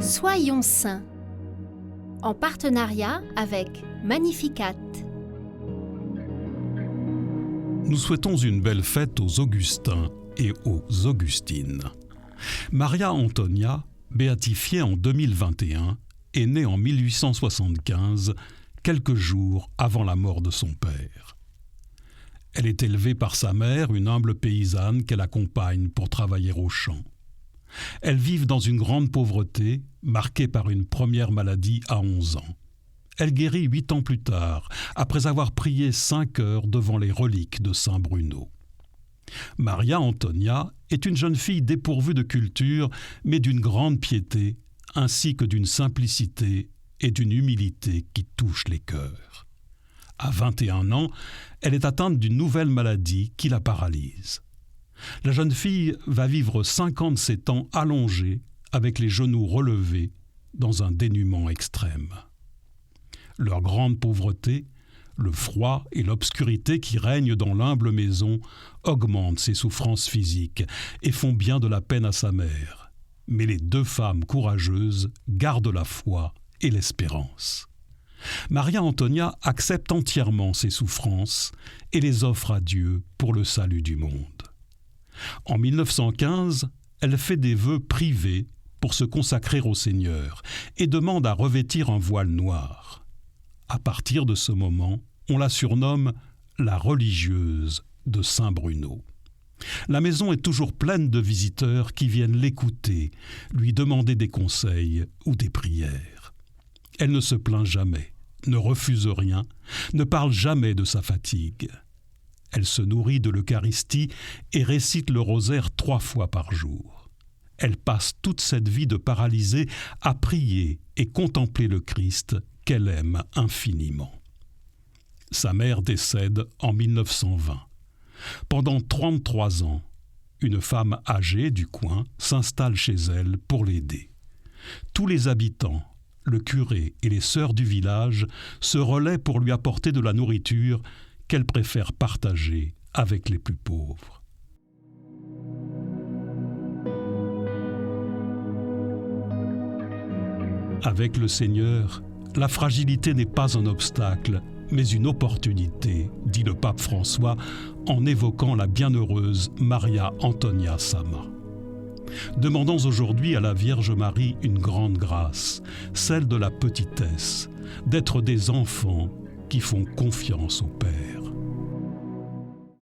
Soyons saints, en partenariat avec Magnificat. Nous souhaitons une belle fête aux Augustins et aux Augustines. Maria Antonia, béatifiée en 2021, est née en 1875, quelques jours avant la mort de son père. Elle est élevée par sa mère, une humble paysanne qu'elle accompagne pour travailler aux champs. Elles vivent dans une grande pauvreté, marquée par une première maladie à 11 ans. Elle guérit 8 ans plus tard, après avoir prié 5 heures devant les reliques de Saint Bruno. Maria Antonia est une jeune fille dépourvue de culture, mais d'une grande piété, ainsi que d'une simplicité et d'une humilité qui touchent les cœurs. À 21 ans, elle est atteinte d'une nouvelle maladie qui la paralyse. La jeune fille va vivre 57 ans allongée, avec les genoux relevés, dans un dénuement extrême. Leur grande pauvreté, le froid et l'obscurité qui règnent dans l'humble maison augmentent ses souffrances physiques et font bien de la peine à sa mère. Mais les 2 femmes courageuses gardent la foi et l'espérance. Maria Antonia accepte entièrement ses souffrances et les offre à Dieu pour le salut du monde. En 1915, elle fait des vœux privés pour se consacrer au Seigneur et demande à revêtir un voile noir. À partir de ce moment, on la surnomme la religieuse de Saint Bruno. La maison est toujours pleine de visiteurs qui viennent l'écouter, lui demander des conseils ou des prières. Elle ne se plaint jamais, ne refuse rien, ne parle jamais de sa fatigue. Elle se nourrit de l'Eucharistie et récite le rosaire 3 fois par jour. Elle passe toute cette vie de paralysée à prier et contempler le Christ qu'elle aime infiniment. Sa mère décède en 1920. Pendant 33 ans, une femme âgée du coin s'installe chez elle pour l'aider. Tous les habitants, le curé et les sœurs du village se relaient pour lui apporter de la nourriture qu'elle préfère partager avec les plus pauvres. Avec le Seigneur, la fragilité n'est pas un obstacle, mais une opportunité, dit le pape François en évoquant la bienheureuse Maria Antonia Sama. Demandons aujourd'hui à la Vierge Marie une grande grâce, celle de la petitesse, d'être des enfants qui font confiance au Père.